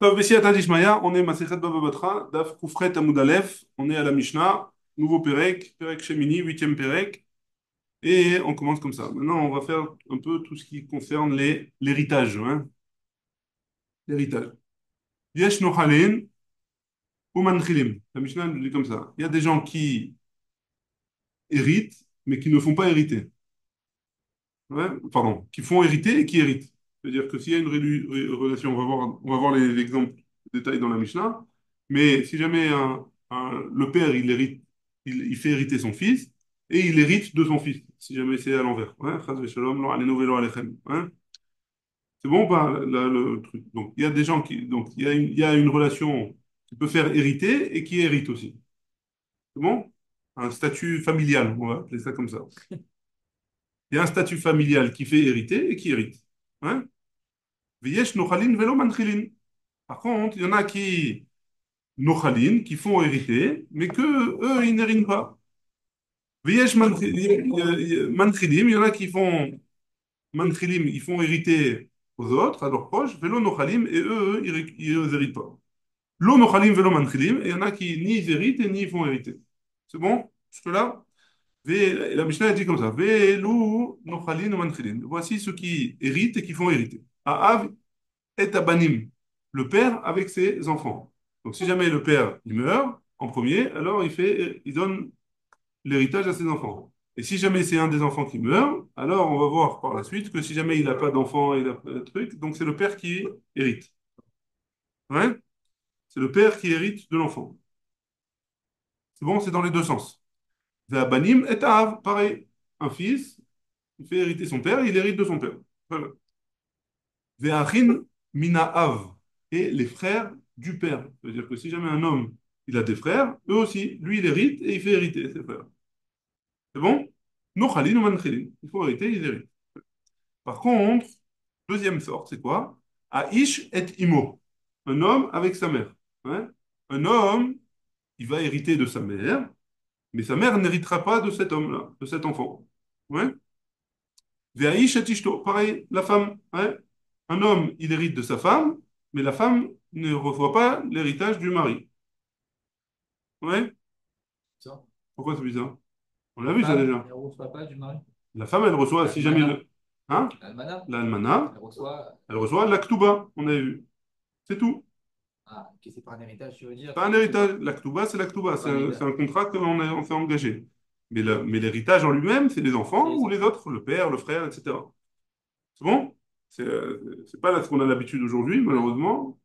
Tov, Bessie Atadishmaya, on est Masechet Baba Batra, Daf Koufret Amoud Aleph, on est à la Mishnah, nouveau Perek, Perek Shemini, huitième Perek, et on commence comme ça. Maintenant, on va faire un peu tout ce qui concerne l'héritage, hein, l'héritage. Yesh Nochalin ou Manchilim. La Mishnah nous dit comme ça. Il y a des gens qui héritent, mais qui ne font pas hériter. Ouais, pardon, qui font hériter et qui héritent. C'est-à-dire que s'il y a une relation, on va voir les exemples détails dans la Mishnah, mais si jamais le père, il hérite, il fait hériter son fils, et il hérite de son fils, si jamais c'est à l'envers. Ouais, Chas v'shalom, lo alenu velo alechem. Ouais. C'est bon ou pas, là, le truc? Donc, il y a des gens qui, donc, il y a une relation qui peut faire hériter et qui hérite aussi. C'est bon? Un statut familial, on va appeler ça comme ça. Il y a un statut familial qui fait hériter et qui hérite. Hein. V'yesh nochalin velo manchilin. Par contre, il y en a qui nochalin, qui font hériter, mais que eux, ils n'héritent pas. V'yesh manchilim, il y en a qui font manchilim, ils font hériter aux autres, à leurs proches, velo nochalim, et eux, ils héritent pas. Lo nochalim velo manchilim, et il y en a qui ni ils héritent et ni ils font hériter. C'est bon? Jusque-là? La Mishnah elle dit comme ça. Velu nochalin ou manchilin. Voici ceux qui héritent et qui font hériter. Aav et Abanim, le père avec ses enfants. Donc si jamais le père il meurt en premier, alors il donne l'héritage à ses enfants. Et si jamais c'est un des enfants qui meurt, alors on va voir par la suite que si jamais il n'a pas d'enfant, il a pas de truc, donc c'est le père qui hérite. Ouais? C'est le père qui hérite de l'enfant. C'est bon, c'est dans les deux sens. Abanim et Av, pareil. Un fils, il fait hériter son père, il hérite de son père. Voilà. Ve'achin mina av. Et les frères du père. C'est-à-dire que si jamais un homme, il a des frères, eux aussi, lui, il hérite et il fait hériter ses frères. C'est bon? No chalin ou man chalin. Il faut hériter, ils héritent. Par contre, deuxième sorte, c'est quoi? Aish et imo. Un homme avec sa mère. Ouais. Un homme, il va hériter de sa mère, mais sa mère n'héritera pas de cet homme-là, de cet enfant. Ouais. Ve'aish et ishto. Pareil, la femme. Ouais. Un homme, il hérite de sa femme, mais la femme ne reçoit pas l'héritage du mari. Ouais? Ça. Pourquoi c'est bizarre? On l'a La vu ça femme, déjà. elle ne reçoit pas du mari. La femme, elle reçoit, si jamais L'almana. le. Hein? L'almana, L'almana, elle reçoit. elle reçoit l'aktuba, on a vu. C'est tout. Ah, ok, c'est pas un héritage, tu veux dire? Pas un héritage. L'aktuba, c'est l'aktuba. C'est pas C'est un un, c'est héritage. un contrat on s'est engagé. Mais l'héritage en lui-même, c'est les C'est enfants les ou les enfants. autres, le père, le frère, etc. C'est bon? C'est pas là ce qu'on a l'habitude aujourd'hui, Ouais, malheureusement.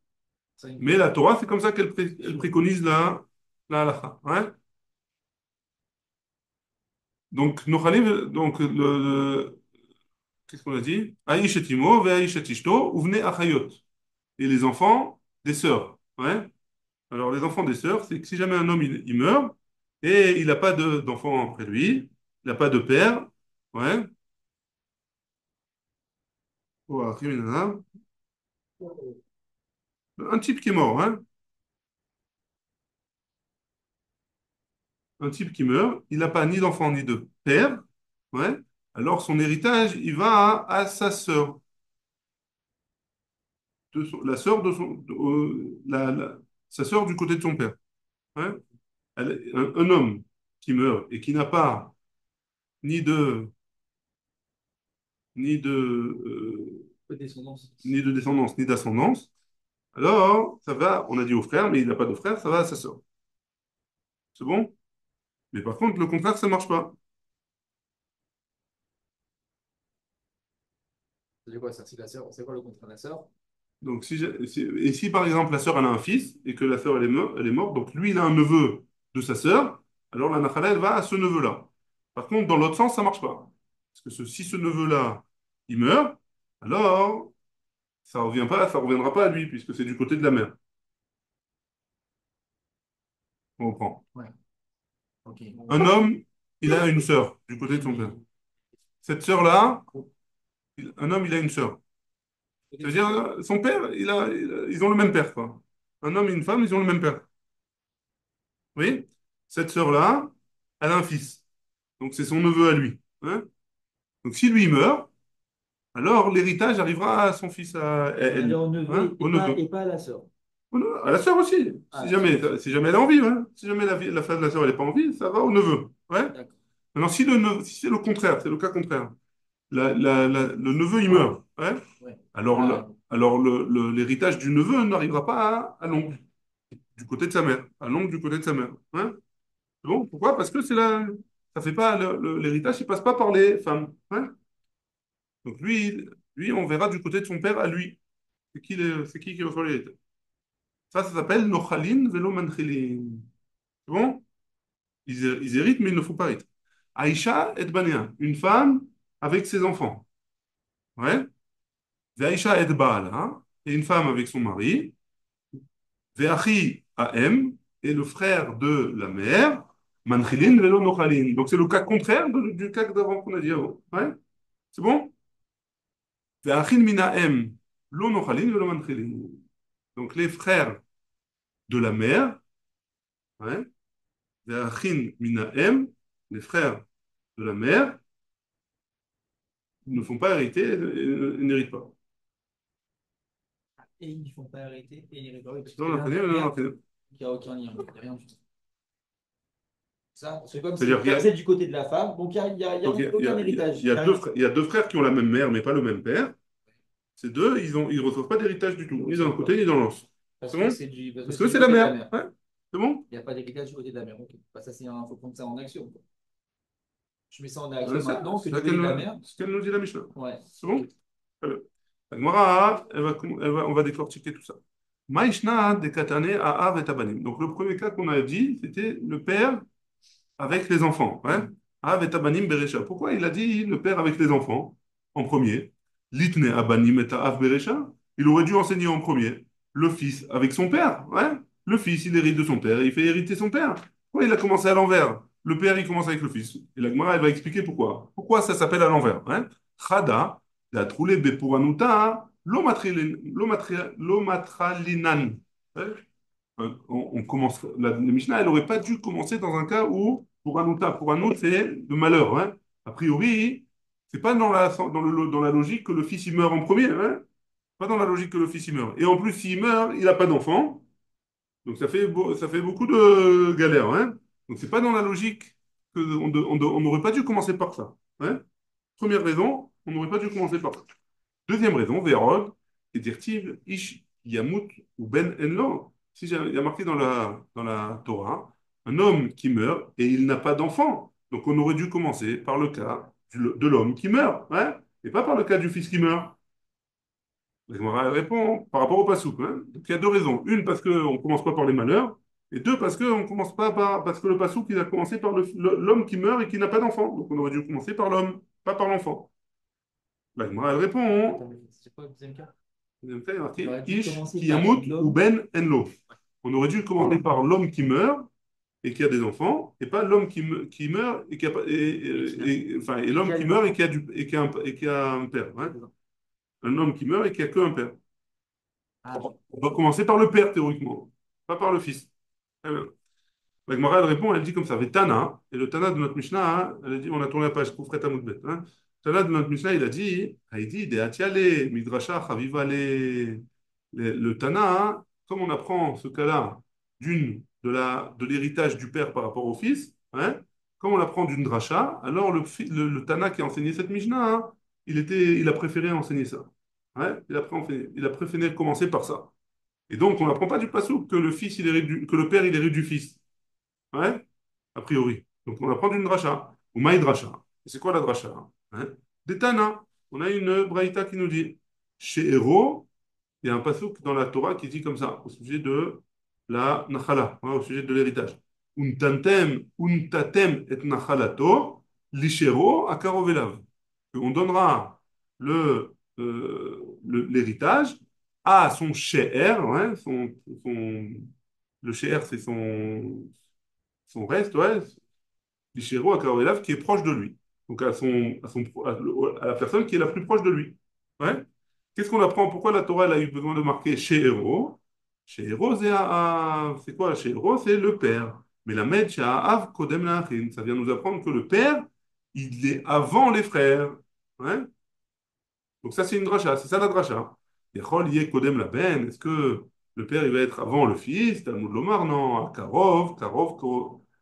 ça, il me Mais fait. la Torah, c'est comme ça elle préconise la halakha. Ouais. Donc, qu'est-ce qu'on a dit? Aïch et Timo, Ve'aïch et Ishto, Uvne Achayot. Et les enfants des sœurs. Ouais. Alors, les enfants des sœurs, c'est que si jamais un homme il meurt et il n'a pas d'enfant après lui, il n'a pas de père, ouais. Oh, Achim, il en a. Un type qui est mort, hein. Un type qui meurt, il n'a pas ni d'enfant ni de père, ouais. Alors, son héritage, il va à sa sœur. La sœur de son, sa sœur du côté de son père. Ouais. Un homme qui meurt et qui n'a pas ni de ni de Peu de descendance. ni de descendance ni d'ascendance, alors ça va, on a dit au frère, mais il n'a pas de frère, ça va à sa sœur. C'est bon? Mais par contre, le contraire, ça marche pas. C'est quoi ça? C'est la sœur. C'est quoi le contrat de la sœur? Donc et si par exemple la sœur elle a un fils et que la sœur elle est morte, donc lui il a un neveu de sa sœur, alors la nachala elle va à ce neveu-là. Par contre, dans l'autre sens, ça marche pas. Parce que si ce neveu-là il meurt, alors ça reviendra pas à lui, puisque c'est du côté de la mère. On reprend. Ouais. Ok. Un homme, il a une sœur du côté de son père. Cette sœur-là, un homme, il a une sœur. Côté Ça de veut son père. dire, son père, ils ont le même père, quoi. Un homme et une femme, ils ont le même père. Oui? Cette sœur-là, elle a un fils. Donc, c'est son neveu à lui. Hein. Donc, si lui meurt, alors l'héritage arrivera à son fils, à elle, C'est-à-dire au neveu hein, au neveu. et pas à la sœur. À la sœur aussi. Ah, la sœur aussi. Si jamais elle est en vie, hein. Si jamais la femme de la sœur elle n'est pas en vie, ça va au neveu. Ouais. D'accord. Maintenant, si c'est le contraire, c'est le cas contraire, le neveu il meurt, ouais. Ouais. Alors, Ah, l'héritage du neveu n'arrivera pas à l'oncle du côté de sa mère, à l'oncle du côté de sa mère. Hein. C'est bon, pourquoi? Parce que ça fait pas l'héritage, il passe pas par les femmes. Hein. Donc lui, on verra du côté de son père à lui. C'est qui reçoit l'héritage. Ça s'appelle Nochalin velo manchilin. C'est bon? Ils héritent, mais ils ne font pas hériter. Aïcha et Banéa, une femme avec ses enfants. Ouais. Aïcha et Baala, et une femme avec son mari. Ve'achi Ahem, et le frère de la mère. Manchilin velo nochalin. Donc c'est le cas contraire du cas d'avant qu'on a dit avant. Ouais. C'est bon? Ve'achin minahem, lo nochalin velo manchilin. Donc les frères de la mère. Ouais. Ve'achin minahem, les frères de la mère ne font pas hériter et n'héritent pas. et ils ne font pas arrêter et ils rigolent parce Non, qu'il on a connu, non, on a connu. n'y a aucun lien. Il n'y a rien du tout. Ça, c'est comme si le C'est-à-dire qu'il y frère a, c'est du côté de la femme, donc il y a donc, aucun héritage. il y Il a n'y a rien. il y a deux frères, il y a deux frères qui ont la même mère, mais pas le même père. Ces deux, ils reçoivent pas d'héritage du tout, ni d'un côté, ni dans l'autre. C'est bon? Parce que Parce c'est que du c'est la côté de la mère. mère. Ouais. C'est bon? Il n'y a pas d'héritage du côté de la mère. Ok. Bah, ça, faut prendre ça en action, quoi. Je mets ça en Ouais, action maintenant que c'est du ça côté de la mère. ce qu'elle nous dit la Mishnah. Ouais. C'est bon? Très bien. La Gemara, on va décortiquer tout ça. Maïshna de Katane à Av et Abanim. Donc le premier cas qu'on a dit, c'était le père avec les enfants. Ouais. Av et Abanim Beresha. Pourquoi il a dit le père avec les enfants en premier? Litne Abanim et Av Beresha. Il aurait dû enseigner en premier le fils avec son père. Ouais. Le fils, il hérite de son père, il fait hériter son père. Pourquoi il a commencé à l'envers? Le père, il commence avec le fils. Et la Gemara, elle va expliquer pourquoi. Pourquoi ça s'appelle à l'envers? Ouais. Chada, la troulé bepuranuta, lomatralinan. Ouais. On commence, la Mishnah, elle n'aurait pas dû commencer dans un cas où, pour un autre, c'est le malheur. Hein. A priori, c'est pas dans la logique que le fils il meurt en premier. Hein. Pas dans la logique que le fils il meurt. Et en plus, s'il meurt, il n'a pas d'enfant. Donc ça fait beaucoup de galères. Hein. Donc c'est pas dans la logique on n'aurait pas dû commencer par ça. Hein. Première raison, on n'aurait pas dû commencer par ça. Deuxième raison, Vérod, et dirtiv ish yamut ou ben enlo. Si il y a marqué dans la Torah, un homme qui meurt et il n'a pas d'enfant. Donc on aurait dû commencer par le cas de l'homme qui meurt, hein, et pas par le cas du fils qui meurt. La Gemara répond par rapport au passouk. Hein. Donc il y a deux raisons. Une, parce qu'on ne commence pas par les malheurs, et deux, parce qu'on commence pas parce que le passouk, il a commencé par l'homme qui meurt et qui n'a pas d'enfant. Donc on aurait dû commencer par l'homme, pas par l'enfant. La Gemara, elle répond. Attends, mais c'est quoi le deuxième cas? Deuxième cas, il y a On marqué aurait dû Ish commencer par Kiyamut ou l'homme. Ben Enlo. On aurait dû commencer par l'homme qui meurt et qui a des enfants, et pas l'homme qui meurt et qui a pas, enfin, et Et qui l'homme a qui des meurt et enfants. qui a et qui a un père. Hein. Un homme qui meurt et qui a que un père. Ah, On va commencer par le père théoriquement, pas par le fils. Très bien. La Gemara, elle répond, elle dit comme ça, Tana, et le Tana de notre Mishnah, hein, elle a dit, on a tourné la page, Koufret Amoudbet. Hein. Le Tana de notre Mishnah, il a dit, de Atiale, Midrasha, Chavivale. Le Tana, hein, comme on apprend ce cas-là de l'héritage du père par rapport au fils, hein, comme on l'apprend d'une dracha, alors le Tana qui a enseigné cette Mishnah, hein, il a préféré enseigner ça. Ouais, il a préféré commencer par ça. Et donc, on n'apprend pas du passouk que le fils, que le père, il hérite du fils. Ouais, a priori. Donc on apprend d'une dracha, ou maï dracha. Et c'est quoi la dracha? Hein. Des Tana. On a une braïta qui nous dit, chez Héro, il y a un passouk dans la Torah qui dit comme ça, au sujet de la nachala, hein, au sujet de l'héritage. Untatem et nachalato, lishero akarovelav. On donnera l'héritage à son she'er, ouais, le she'er c'est son reste, ouais, Lichero à Kaorelav, qui est proche de lui. Donc à la personne qui est la plus proche de lui. Ouais. Qu'est-ce qu'on apprend? Pourquoi la Torah elle a eu besoin de marquer chez Héros? Chez Héros, c'est quoi? Chez Héros, c'est le père. Mais la Med, chez Av, Kodem La'achin. Ça vient nous apprendre que le père, il est avant les frères. Ouais. Donc ça, c'est une dracha, c'est ça la dracha. Yachol yeh kodem la ben. Est-ce que le père, il va être avant le fils? Talmud lomar, non. Karov, karov,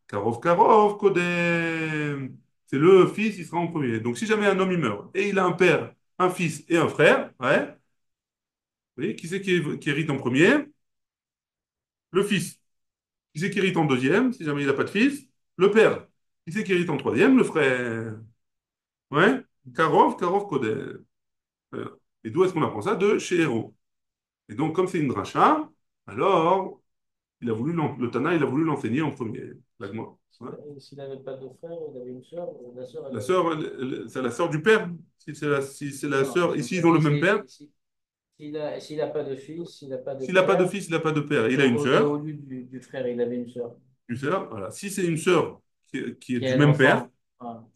karov, karov, kodem. C'est le fils, il sera en premier. Donc si jamais un homme, il meurt, et il a un père, un fils et un frère, ouais, vous voyez, qui c'est qui hérite en premier? Le fils. Qui c'est qui hérite en deuxième, si jamais il n'a pas de fils? Le père. Qui c'est qui hérite en troisième? Le frère. Ouais. Karov, karov, kodem. Voilà. Et d'où est-ce qu'on apprend ça? De chez Héros. Et donc, comme c'est une dracha, alors le Tana, il a voulu l'enseigner en premier. L'Agma. Ouais. S'il n'avait pas de frère, il avait une sœur, la sœur, elle La avait... sœur, c'est la sœur du père. Si c'est la Non, sœur, ici, ils ont le même père. s'il n'a pas de fils, s'il n'a pas de S'il n'a pas de père, fils, il n'a pas de père. Il et a une et au sœur, lieu du frère, il avait une sœur, une sœur, voilà. Si c'est une sœur qui est qui du est même père, l'enfant. Voilà.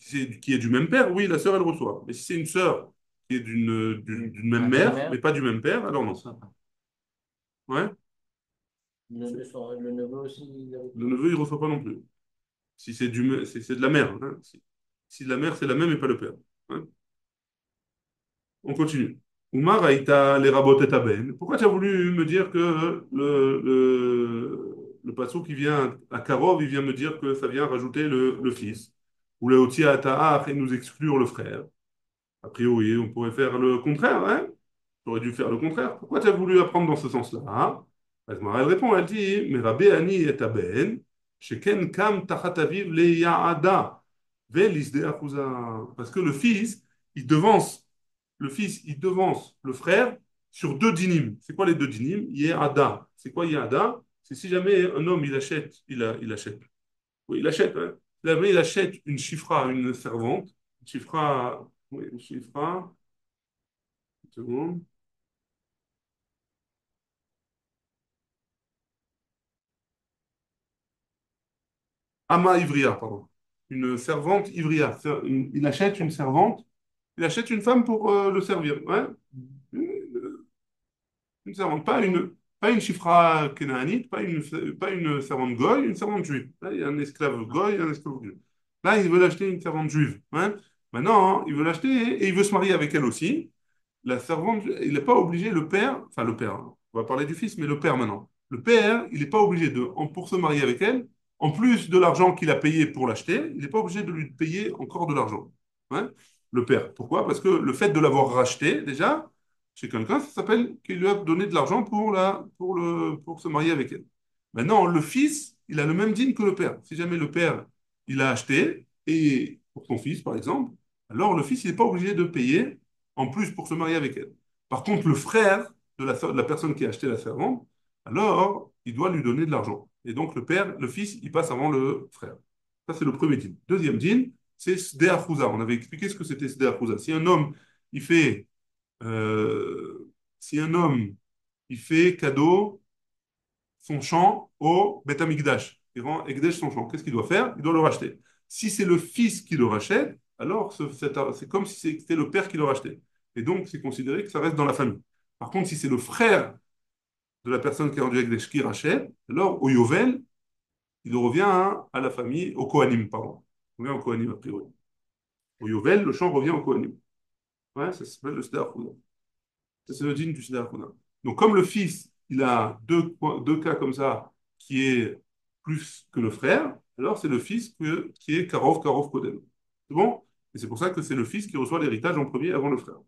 qui est du même père, oui, la sœur, elle reçoit. Mais si c'est une sœur qui est d'une même La mère, mais mère, pas du même père, alors il ne non. reçoit pas. Ouais. Le neveu aussi, il avait Le pas. neveu, il ne reçoit pas non plus. Si c'est de la mère. Hein. Si la mère, c'est la même et pas le père. Hein. On continue. Oumar Aïta les rabot et aben. Pourquoi tu as voulu me dire que le passou qui vient à Karov, il vient me dire que ça vient rajouter le fils? Ou le Otia Ata'ach et nous exclure le frère? A priori, on pourrait faire le contraire, hein? Tu aurais dû faire le contraire. Pourquoi tu as voulu apprendre dans ce sens-là? Agmara, elle répond, elle dit, mais Rabbi Ani et Aben, sheken kam tachat aviv le ya'ada, ve lisde achuza. Parce que le fils, il devance le frère sur deux dynim. C'est quoi les deux dynim? Ya'ada. C'est quoi Ya'ada? C'est si jamais un homme, il achète. Oui, il achète, hein. Si jamais il achète une chifra, une servante, une chifra, oui, une chifra, une seconde. Ama Ivria, pardon. Une servante Ivria. Il achète une servante, il achète une femme pour le servir. Ouais. Une, une servante, pas une chifra kénaanite, pas une servante goy, une servante juive. Là, il y a un esclave goy et un esclave juif. Là, il veut l'acheter une servante juive. Ouais. Maintenant, hein, il veut l'acheter et il veut se marier avec elle aussi. La servante, il n'est pas obligé, le père, enfin le père, hein, on va parler du fils, mais le père maintenant. Le père, il n'est pas obligé pour se marier avec elle, en plus de l'argent qu'il a payé pour l'acheter, il n'est pas obligé de lui payer encore de l'argent. Ouais. Le père. Pourquoi? Parce que le fait de l'avoir racheté, déjà, chez quelqu'un, ça s'appelle qu'il lui a donné de l'argent pour se marier avec elle. Maintenant, le fils, il a le même digne que le père. Si jamais le père, il a acheté, et pour son fils, par exemple, alors le fils, il n'est pas obligé de payer en plus pour se marier avec elle. Par contre, le frère de la personne qui a acheté la servante, alors il doit lui donner de l'argent. Et donc le fils, il passe avant le frère. Ça, c'est le premier din. Deuxième din, c'est Sdea Chouza. On avait expliqué ce que c'était Sdea Chouza. Il fait, si un homme, il fait cadeau son champ au Beth Amikdash, il rend Ekdesh son champ, qu'est-ce qu'il doit faire? Il doit le racheter. Si c'est le fils qui le rachète, alors c'est comme si c'était le père qui le rachetait. Et donc, c'est considéré que ça reste dans la famille. Par contre, si c'est le frère de la personne qui a rendu Ekdesh qui rachète, alors au Yovel, il revient à la famille, au Kohanim, pardon. Il revient au Kohanim, a priori. Au Yovel, le champ revient au Kohanim. Ouais, ça s'appelle le Seder Houda. Ça, c'est le digne du Seder Houda. Donc, comme le fils, il a deux cas comme ça, qui est plus que le frère, alors c'est le fils qui est Karov, Karov Kodem. C'est bon? Et c'est pour ça que c'est le fils qui reçoit l'héritage en premier avant le frère.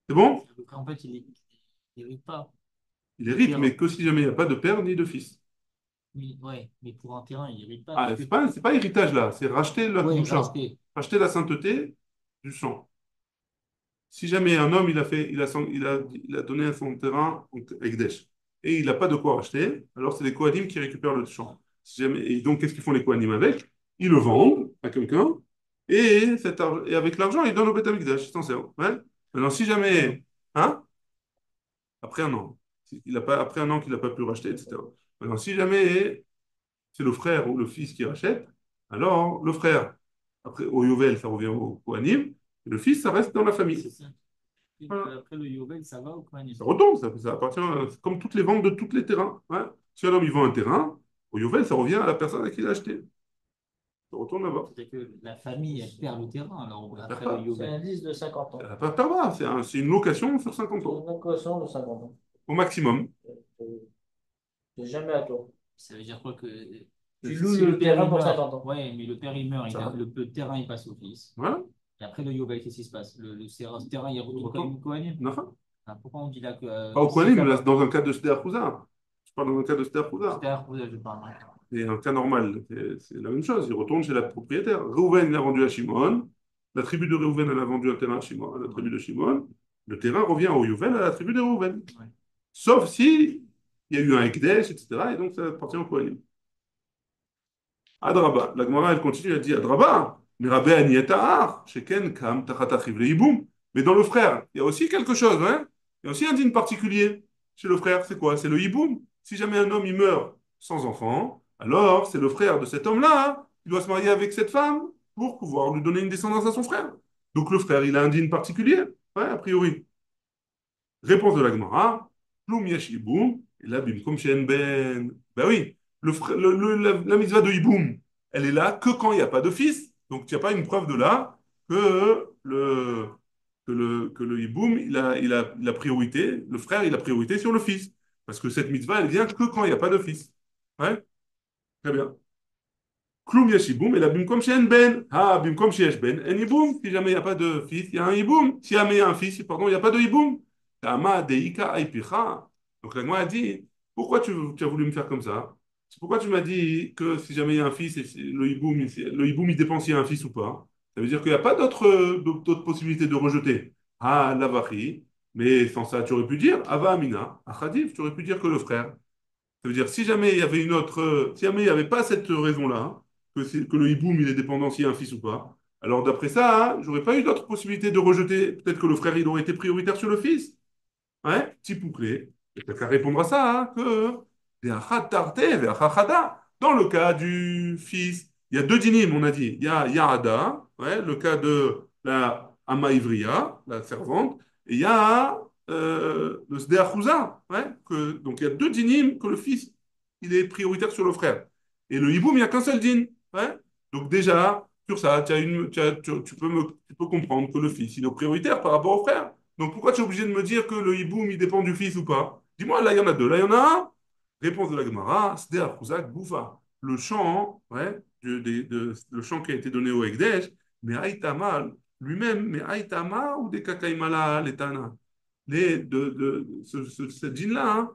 C'est bon? Après, en fait, il hérite pas. Il Le hérite, père, mais que si jamais il n'y a pas de père ni de fils. ouais, mais pour un terrain, il hérite pas, Ah, parce c'est que, pas, c'est pas héritage là, c'est racheter la ouais, Kedusha, racheter la sainteté du sang. Si jamais un homme, il a donné à son terrain Ekdesh et il n'a pas de quoi racheter, alors c'est les Kohanim qui récupèrent le champ. Et donc, qu'est-ce qu'ils font les Kohanim avec? Ils le vendent à quelqu'un et avec l'argent, ils donnent au Beth Amikdash. Ils s'en servent. Ouais. Maintenant, si jamais, hein, après un an, après un an qu'il n'a pas pu racheter, etc. Maintenant, si jamais c'est le frère ou le fils qui rachète, alors le frère, après au Yovel, ça revient au Kohanim, et le fils, ça reste dans la c'est famille. ça. Voilà. Après le Yovel, ça va au Kohanim. Ça retombe, ça appartient, c'est comme toutes les ventes de tous les terrains. Ouais. Si un homme il vend un terrain, au Yovel, ça revient à la personne à qui il l'a acheté. tu retournes là-bas. C'est que la famille, elle perd le terrain alors, Elle perd après le pas. C'est yoga. un 10 de 50 Elle ans. va pas perdre, c'est une location sur 50 C'est ans, une location de 50 ans. au maximum. C'est jamais à toi. Ça veut dire quoi que Tu loues si le le père terrain il pour meurt, 50 ans. ouais, mais le père il meurt, Ça, le terrain il passe au fils. voilà, Et après le yoga, qu'est-ce qui se passe? Ce terrain il retourne comme retourne. une Kohanim. Enfin, Ah, pourquoi on dit là que pas au si Kohanim, t'as là, pas. dans un cas de Sder Khouza. Je parle dans un cas de Sder Khouza. C'est-à-dire, je parle. Et un cas normal, c'est la même chose. Il retourne chez la propriétaire. Réhouven, il a vendu à Shimon. La tribu de Réhouven, elle a vendu un terrain à Shimon, à la tribu de Shimon. Le terrain revient au Youvel, à la tribu de Réhouven. Ouais. Sauf si il y a eu un Ekdesh, etc. Et donc ça appartient au Kohanim. Adraba. La Gemara, elle continue, elle dit Adraba. Mais Rabbi Anietahar, Sheken Kam Tachatachiv Leiboum. Mais dans le frère, il y a aussi quelque chose, hein? Il y a aussi un digne particulier chez le frère. C'est quoi? C'est le hiboum. Si jamais un homme il meurt sans enfant, alors c'est le frère de cet homme-là, hein, qui doit se marier avec cette femme pour pouvoir lui donner une descendance à son frère. Donc le frère, il a un digne particulier, ouais, a priori. Réponse de la Gemara, Ploum yesh hiboum, et là, bim, chez ben. Ben oui, la mitzvah de hiboum, elle est là que quand il n'y a pas de fils. Donc il n'y a pas une preuve de là que le hiboum, il a priorité, le frère, il a priorité sur le fils. Parce que cette mitzvah, elle vient que quand il n'y a pas de fils. Ouais, très bien. Kloum yesh hiboum, et là, bim, chez ben. Ah, bim, chez yesh ben, en hiboum. Si jamais il n'y a pas de fils, il y a un hiboum. Si jamais il y a un fils, pardon, il n'y a pas de hiboum. Tama deika aipicha. Donc la Gemara a dit, pourquoi tu as voulu me faire comme ça? C'est pourquoi tu m'as dit que si jamais il y a un fils, et le hiboum, il dépend s'il y a un fils ou pas. Ça veut dire qu'il n'y a pas d'autres possibilités de rejeter. Ah, l'avachi. Mais sans ça, tu aurais pu dire, Ava Amina, Achadif, tu aurais pu dire que le frère. Ça veut dire, si jamais il y avait si jamais il n'y avait pas cette raison-là, que le hiboum, il est dépendant s'il y a un fils ou pas, alors d'après ça, j'aurais pas eu d'autre possibilité de rejeter. Peut-être que le frère, il aurait été prioritaire sur le fils. Ouais, petit pouclé. Et t'as qu'à répondre à ça, hein, que dans le cas du fils, il y a deux dynimes, on a dit. Il y a Yarada, ouais, le cas de la Ama Ivria, la servante, et il y a le Sdeachouza, ouais, donc il y a deux dynimes que le fils, il est prioritaire sur le frère. Et le hiboum, il n'y a qu'un seul dîne, ouais. Donc déjà, sur ça, tu peux comprendre que le fils, il est prioritaire par rapport au frère. Donc pourquoi tu es obligé de me dire que le hiboum, il dépend du fils ou pas? Dis-moi, là, il y en a deux. Là, il y en a un. Réponse de la Gemara, Sder Khuzak Boufa. Le chant, ouais, le chant qui a été donné au Ekdesh, mais Haïtama lui-même, mais Haïtama ou des Kakaïmala, les Tana. Ce djinn-là, hein,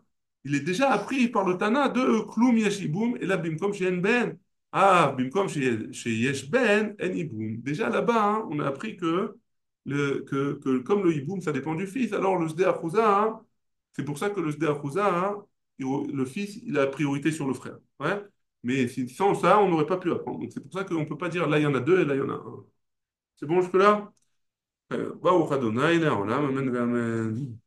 il est déjà appris par le Tana de Kloum Yeshiboum et là, Bimkom chez Ben. Ah, Bimkom chez Yesh Ben, En Iboum. Déjà là-bas, hein, on a appris que comme le hiboum, ça dépend du fils, alors le Sde Achouza, hein, c'est pour ça que le Sde Achouza, hein, le fils, il a priorité sur le frère. Ouais? Mais sans ça, on n'aurait pas pu apprendre. Donc c'est pour ça qu'on ne peut pas dire là, il y en a deux et là, il y en a un. C'est bon jusque-là? Baruch Adonai, là, amen, amen.